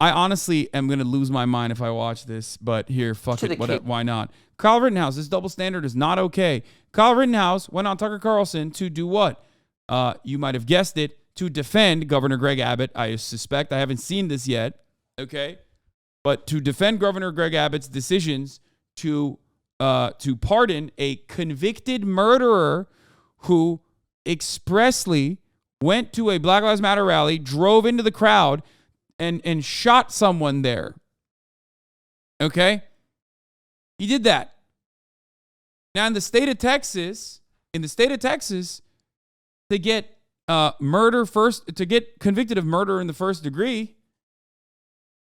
I honestly am going to lose my mind if I watch this, but here, fuck it, why not? Kyle Rittenhouse, this double standard is not okay. Kyle Rittenhouse went on Tucker Carlson to do what? You might have guessed it, to defend Governor Greg Abbott. I suspect, I haven't seen this yet, okay? But to defend Governor Greg Abbott's decisions to pardon a convicted murderer who expressly went to a Black Lives Matter rally, drove into the crowd, and shot someone there. Okay? He did that. Now in the state of Texas, to get to get convicted of murder in the first degree,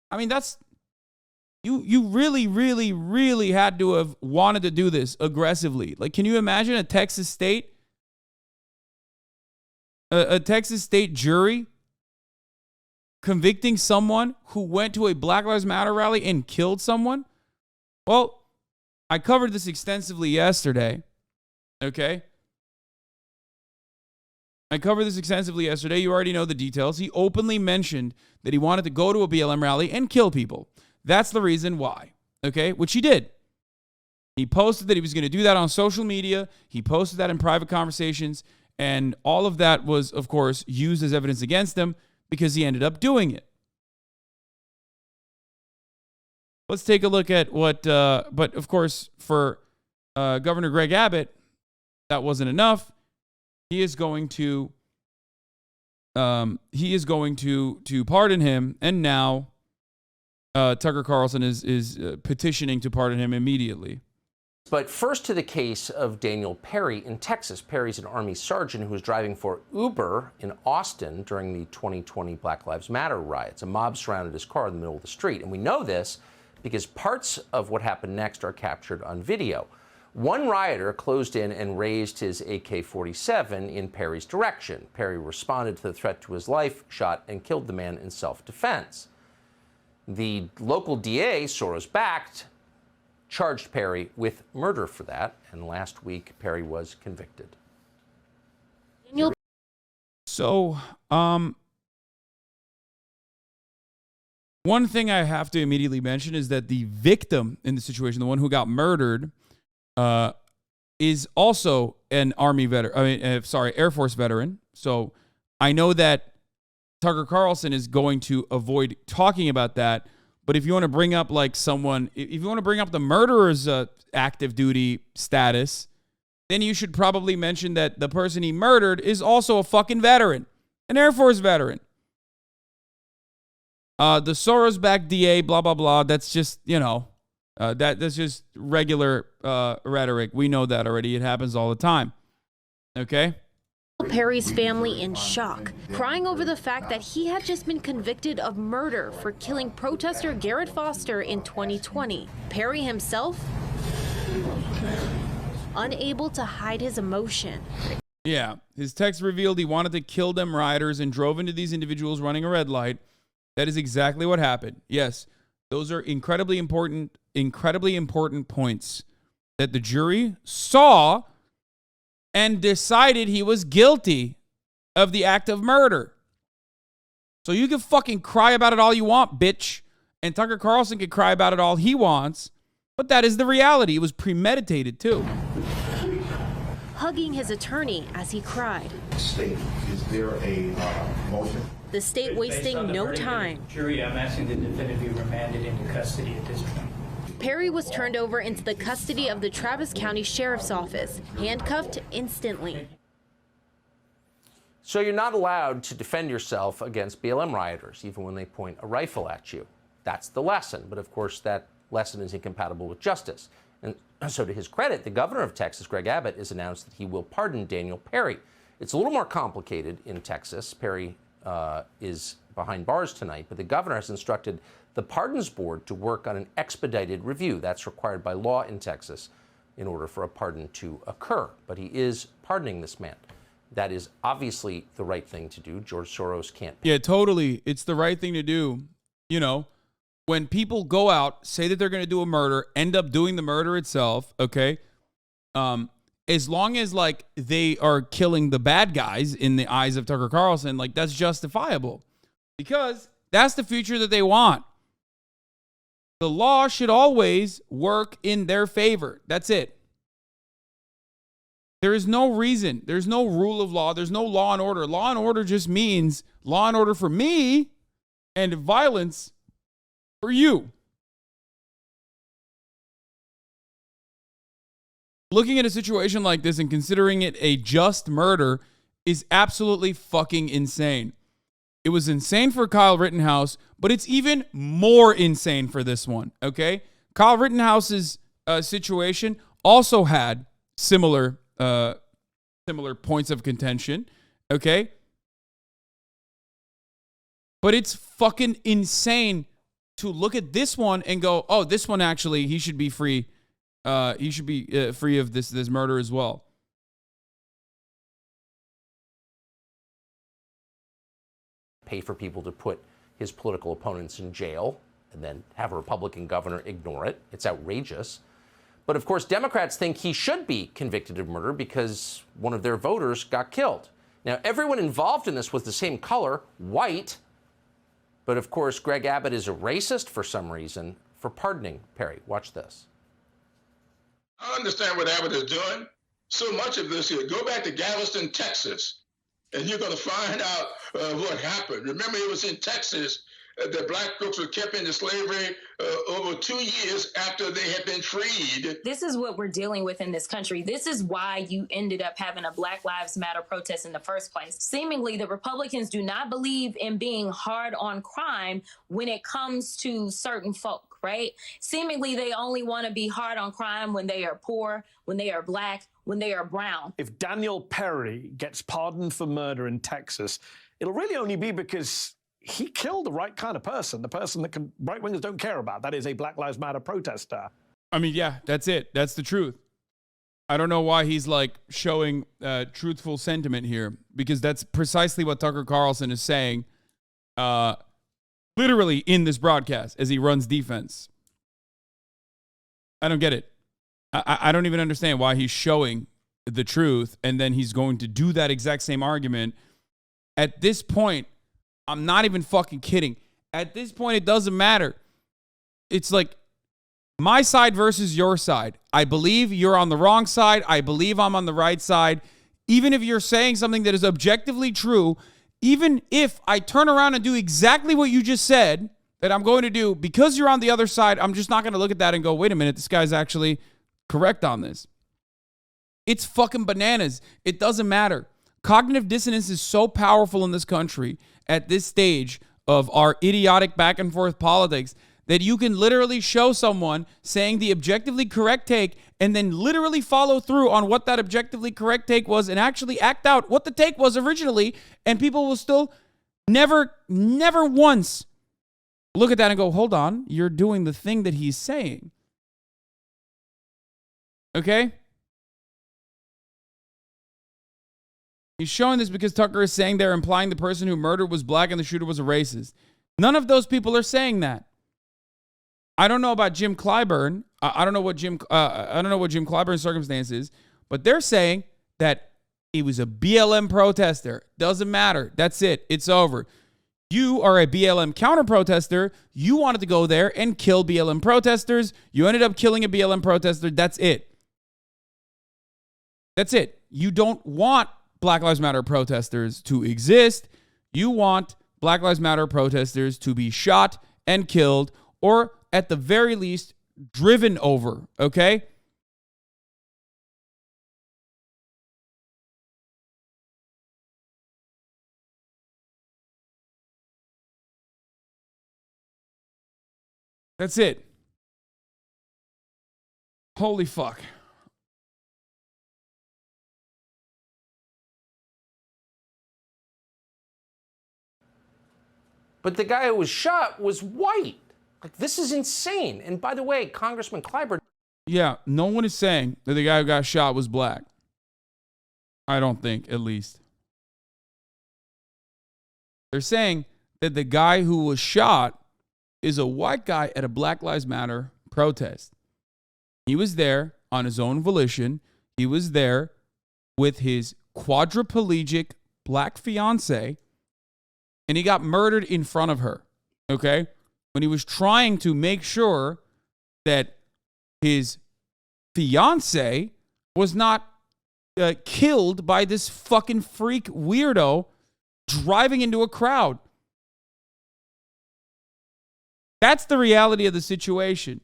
I mean, that's you really, really, really had to have wanted to do this aggressively. Like, can you imagine a Texas state jury convicting someone who went to a Black Lives Matter rally and killed someone? Well, I covered this extensively yesterday, okay? You already know the details. He openly mentioned that he wanted to go to a BLM rally and kill people. That's the reason why, okay? Which he did. He posted that he was going to do that on social media. He posted that in private conversations. And all of that was, of course, used as evidence against him because he ended up doing it. Let's take a look at what, but of course, for Governor Greg Abbott, that wasn't enough. He is going to pardon him, and now Tucker Carlson is petitioning to pardon him immediately. But first to the case of Daniel Perry in Texas. Perry's an Army sergeant who was driving for Uber in Austin during the 2020 Black Lives Matter riots. A mob surrounded his car in the middle of the street. And we know this because parts of what happened next are captured on video. One rioter closed in and raised his AK-47 in Perry's direction. Perry responded to the threat to his life, shot and killed the man in self-defense. The local DA, Soros-backed, charged Perry with murder for that, and last week Perry was convicted. So, one thing I have to immediately mention is that the victim in the situation, the one who got murdered, is also an Air Force veteran. So I know that Tucker Carlson is going to avoid talking about that. But if you want to bring up like someone, if you want to bring up the murderer's active duty status, then you should probably mention that the person he murdered is also a fucking veteran, an Air Force veteran. The Soros-backed DA, blah, blah, blah. That's just, that's just regular rhetoric. We know that already. It happens all the time. Okay? Perry's family in shock, crying over the fact that he had just been convicted of murder for killing protester Garrett Foster in 2020. Perry himself unable to hide his emotion. Yeah, his text revealed he wanted to kill them rioters and drove into these individuals running a red light. That is exactly what happened. Yes, those are incredibly important points that the jury saw and decided he was guilty of the act of murder. So you can fucking cry about it all you want, bitch. And Tucker Carlson can cry about it all he wants. But that is the reality. It was premeditated, too. Hugging his attorney as he cried. State, is there a motion? The state wasting no time. Jury, I'm asking the defendant be remanded into custody at this point. Perry was turned over into the custody of the Travis County Sheriff's Office, handcuffed instantly. So you're not allowed to defend yourself against BLM rioters, even when they point a rifle at you. That's the lesson. But of course, that lesson is incompatible with justice. And so to his credit, the governor of Texas, Greg Abbott, has announced that he will pardon Daniel Perry. It's a little more complicated in Texas. Perry is behind bars tonight, but the governor has instructed the Pardons Board to work on an expedited review. That's required by law in Texas in order for a pardon to occur. But he is pardoning this man. That is obviously the right thing to do. George Soros can't. Yeah, totally. It's the right thing to do. You know, when people go out, say that they're going to do a murder, end up doing the murder itself, okay? As long as, like, they are killing the bad guys in the eyes of Tucker Carlson, like, that's justifiable. Because that's the future that they want. The law should always work in their favor. That's it. There is no reason. There's no rule of law. There's no law and order. Law and order just means law and order for me and violence for you. Looking at a situation like this and considering it a just murder is absolutely fucking insane. It was insane for Kyle Rittenhouse, but it's even more insane for this one, okay? Kyle Rittenhouse's situation also had similar points of contention, okay? But it's fucking insane to look at this one and go, oh, this one actually, he should be free. He should be free of this murder as well. Pay for people to put his political opponents in jail and then have a Republican governor ignore it. It's outrageous. But of course, Democrats think he should be convicted of murder because one of their voters got killed. Now, everyone involved in this was the same color, white. But of course, Greg Abbott is a racist for some reason for pardoning Perry. Watch this. I understand what Abbott is doing. So much of this here, go back to Galveston, Texas, and you're going to find out what happened. Remember, it was in Texas that black folks were kept into slavery over 2 years after they had been freed. This is what we're dealing with in this country. This is why you ended up having a Black Lives Matter protest in the first place. Seemingly, the Republicans do not believe in being hard on crime when it comes to certain folk, right? Seemingly, they only want to be hard on crime when they are poor, when they are black, when they are brown. If Daniel Perry gets pardoned for murder in Texas, it'll really only be because he killed the right kind of person, the person that right-wingers don't care about. That is a Black Lives Matter protester. I mean, yeah, that's it. That's the truth. I don't know why he's like showing truthful sentiment here, because that's precisely what Tucker Carlson is saying literally in this broadcast as he runs defense. I don't get it. I don't even understand why he's showing the truth and then he's going to do that exact same argument. At this point, I'm not even fucking kidding. At this point, it doesn't matter. It's like my side versus your side. I believe you're on the wrong side. I believe I'm on the right side. Even if you're saying something that is objectively true, even if I turn around and do exactly what you just said that I'm going to do, because you're on the other side, I'm just not going to look at that and go, wait a minute, this guy's actually correct on this. It's fucking bananas. It doesn't matter. Cognitive dissonance is so powerful in this country at this stage of our idiotic back and forth politics that you can literally show someone saying the objectively correct take and then literally follow through on what that objectively correct take was and actually act out what the take was originally, and people will still never once look at that and go, hold on, you're doing the thing that he's saying. Okay? He's showing this because Tucker is saying they're implying the person who murdered was black and the shooter was a racist. None of those people are saying that. I don't know about Jim Clyburn. I don't know what Jim Clyburn's circumstance is, but they're saying that he was a BLM protester. Doesn't matter. That's it. It's over. You are a BLM counter protester. You wanted to go there and kill BLM protesters. You ended up killing a BLM protester. That's it. That's it. You don't want Black Lives Matter protesters to exist. You want Black Lives Matter protesters to be shot and killed, or at the very least, driven over, okay? That's it. Holy fuck. But the guy who was shot was white. Like, this is insane. And by the way, Congressman Clyburn. Yeah, no one is saying that the guy who got shot was black. I don't think, at least. They're saying that the guy who was shot is a white guy at a Black Lives Matter protest. He was there on his own volition. He was there with his quadriplegic black fiance, and he got murdered in front of her, okay? when he was trying to make sure that his fiance was not killed by this fucking freak weirdo driving into a crowd. That's the reality of the situation.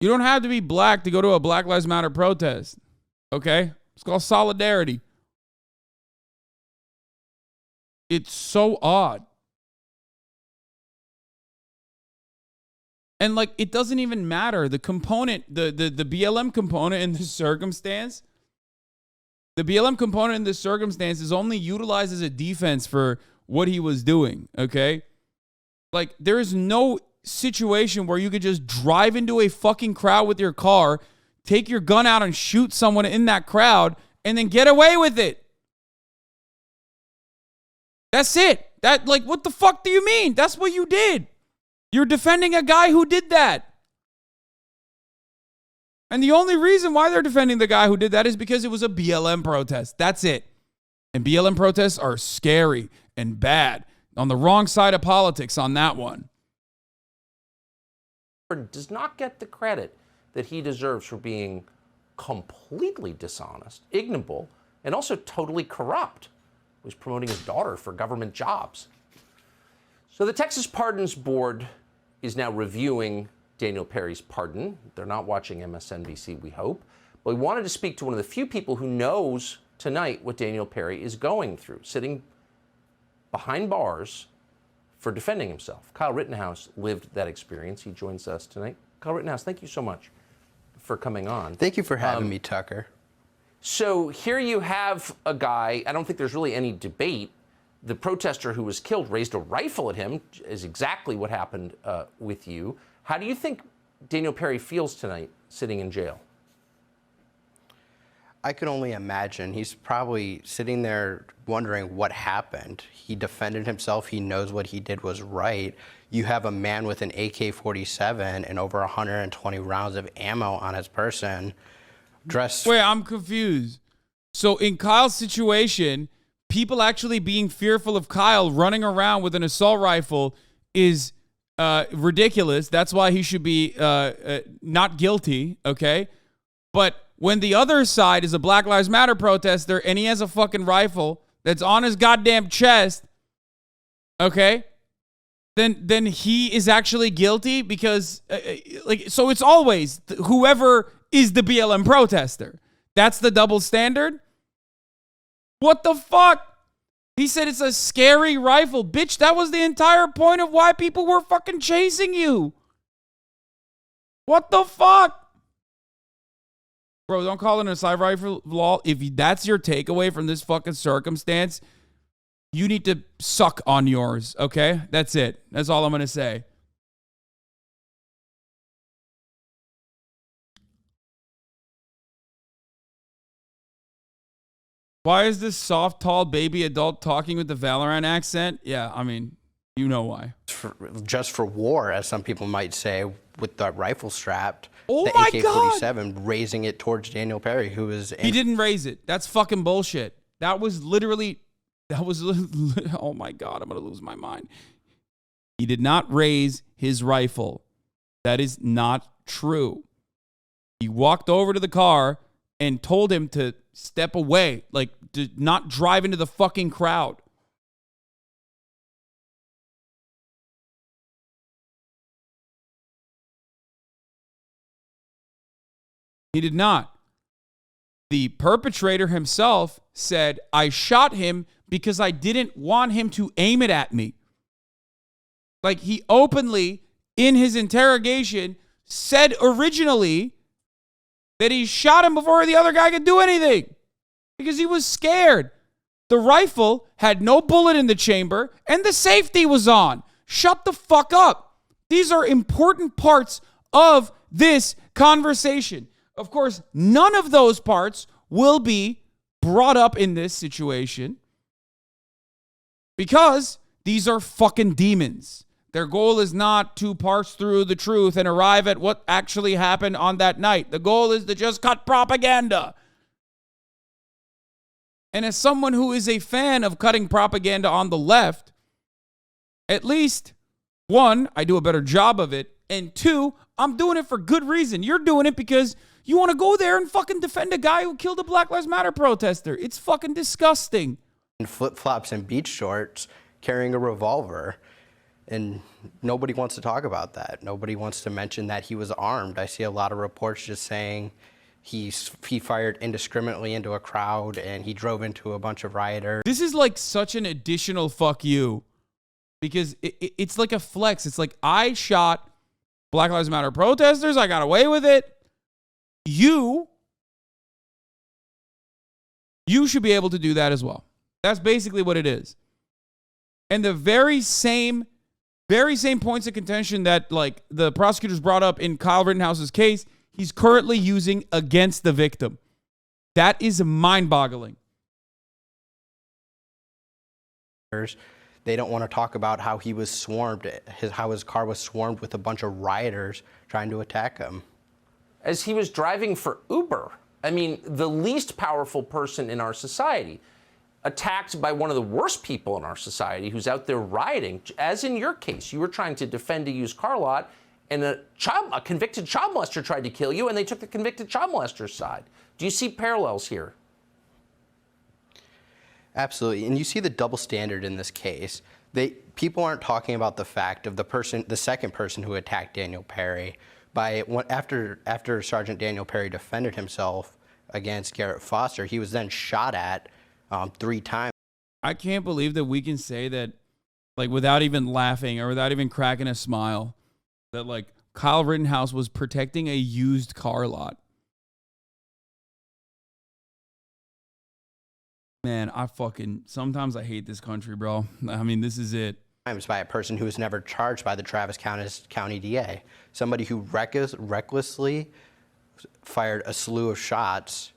You don't have to be black to go to a Black Lives Matter protest. Okay? It's called solidarity. It's so odd. And like, it doesn't even matter. The component, the BLM component in this circumstance, the BLM component in this circumstance is only utilized as a defense for what he was doing. Okay? Like, there is no situation where you could just drive into a fucking crowd with your car, take your gun out and shoot someone in that crowd, and then get away with it. That's it. That, like, what the fuck do you mean? That's what you did. You're defending a guy who did that. And the only reason why they're defending the guy who did that is because it was a BLM protest. That's it. And BLM protests are scary and bad. On the wrong side of politics on that one. Does not get the credit that he deserves for being completely dishonest, ignoble, and also totally corrupt. He was promoting his daughter for government jobs. So the Texas Pardons Board is now reviewing Daniel Perry's pardon. They're not watching MSNBC, we hope. But we wanted to speak to one of the few people who knows tonight what Daniel Perry is going through, sitting behind bars for defending himself. Kyle Rittenhouse lived that experience. He joins us tonight. Kyle Rittenhouse, thank you so much for coming on. Thank you for having me, Tucker. So here you have a guy, I don't think there's really any debate. The protester who was killed raised a rifle at him, is exactly what happened with you. How do you think Daniel Perry feels tonight sitting in jail? I can only imagine. He's probably sitting there wondering what happened. He defended himself. He knows what he did was right. You have a man with an AK-47 and over 120 rounds of ammo on his person, dressed... Wait, I'm confused. So in Kyle's situation, people actually being fearful of Kyle running around with an assault rifle is ridiculous. That's why he should be not guilty, okay? But when the other side is a Black Lives Matter protester and he has a fucking rifle that's on his goddamn chest, okay, then he is actually guilty because, so it's always whoever is the BLM protester. That's the double standard? What the fuck? He said it's a scary rifle. Bitch, that was the entire point of why people were fucking chasing you. What the fuck? Bro, don't call it an assault rifle law. If that's your takeaway from this fucking circumstance, you need to suck on yours, okay? That's it. That's all I'm going to say. Why is this soft, tall, baby adult talking with the Valorant accent? Yeah, I mean, you know why. Just for war, as some people might say, with the rifle strapped. Oh the my AK-47, God. raising it towards Daniel Perry, who is... He didn't raise it. That's fucking bullshit. That was literally... oh my God, I'm going to lose my mind. He did not raise his rifle. That is not true. He walked over to the car and told him to step away, like to not drive into the fucking crowd. He did not. The perpetrator himself said, I shot him because I didn't want him to aim it at me. Like, he openly, in his interrogation, said originally that he shot him before the other guy could do anything because he was scared. The rifle had no bullet in the chamber and the safety was on. Shut the fuck up. These are important parts of this conversation. Of course, none of those parts will be brought up in this situation because these are fucking demons. Their goal is not to parse through the truth and arrive at what actually happened on that night. The goal is to just cut propaganda. And as someone who is a fan of cutting propaganda on the left, at least, one, I do a better job of it. And two, I'm doing it for good reason. You're doing it because you want to go there and fucking defend a guy who killed a Black Lives Matter protester. It's fucking disgusting. Flip-flops and beach shorts, carrying a revolver. And nobody wants to talk about that. Nobody wants to mention that he was armed. I see a lot of reports just saying he fired indiscriminately into a crowd and he drove into a bunch of rioters. This is like such an additional fuck you because it's like a flex. It's like, I shot Black Lives Matter protesters. I got away with it. You should be able to do that as well. That's basically what it is. And the very same points of contention that like the prosecutors brought up in Kyle Rittenhouse's case, he's currently using against the victim. That is mind-boggling. They don't want to talk about how he was swarmed, how his car was swarmed with a bunch of rioters trying to attack him. As he was driving for Uber, I mean, the least powerful person in our society, attacked by one of the worst people in our society who's out there rioting. As in your case, you were trying to defend a used car lot, and a convicted child molester tried to kill you, and they took the convicted child molester's side. Do you see parallels here? Afabsolutely, and you see the double standard in this case. People aren't talking about the fact of the second person who attacked Daniel Perry. After Sergeant Daniel Perry defended himself against Garrett Foster, he was then shot at 3 times. I can't believe that we can say that, like, without even laughing or without even cracking a smile, that like Kyle Rittenhouse was protecting a used car lot. Man, sometimes I hate this country, bro. I mean, this is it. By a person who was never charged by the Travis County DA. Somebody who recklessly fired a slew of shots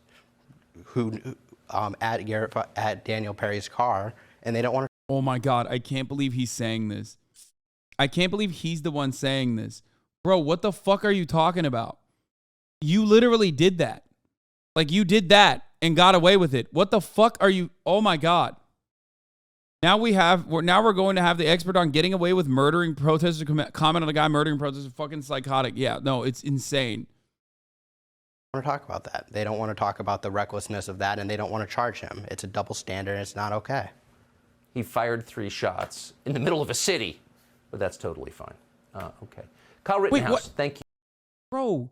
at Daniel Perry's car, and they don't want to. Oh my God, I can't believe he's saying this. I can't believe he's the one saying this. Bro, what the fuck are you talking about? You literally did that. Like, you did that and got away with it. What the fuck are you? Oh my God. Now we're going to have the expert on getting away with murdering protesters, comment on a guy murdering protesters, fucking psychotic. Yeah, no, it's insane. They don't want to talk about that. They don't want to talk about the recklessness of that, and they don't want to charge him. It's a double standard, and it's not okay. He fired 3 shots in the middle of a city, but that's totally fine. Okay. Kyle Rittenhouse, thank you. Bro,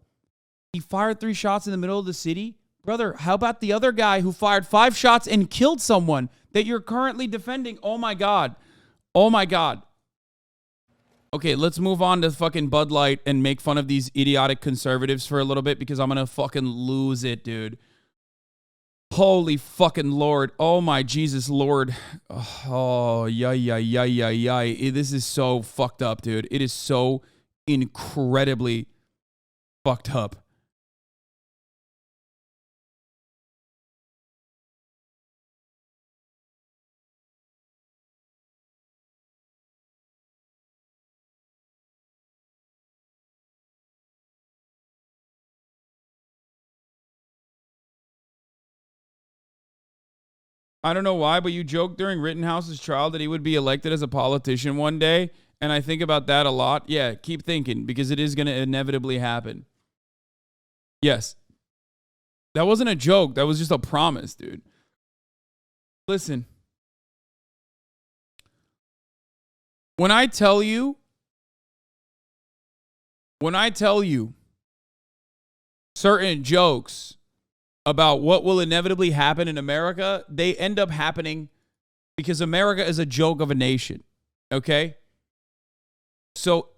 he fired 3 shots in the middle of the city? Brother, how about the other guy who fired 5 shots and killed someone that you're currently defending? Oh my God. Oh my God. Okay, let's move on to fucking Bud Light and make fun of these idiotic conservatives for a little bit because I'm going to fucking lose it, dude. Holy fucking Lord. Oh my Jesus Lord. Oh, yay. This is so fucked up, dude. It is so incredibly fucked up. I don't know why, but you joked during Rittenhouse's trial that he would be elected as a politician one day, and I think about that a lot. Yeah, keep thinking, because it is going to inevitably happen. Yes. That wasn't a joke. That was just a promise, dude. Listen. When I tell you certain jokes about what will inevitably happen in America, they end up happening because America is a joke of a nation, okay? So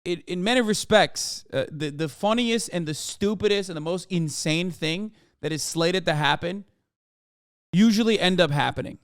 in many respects, the funniest and the stupidest and the most insane thing that is slated to happen usually end up happening.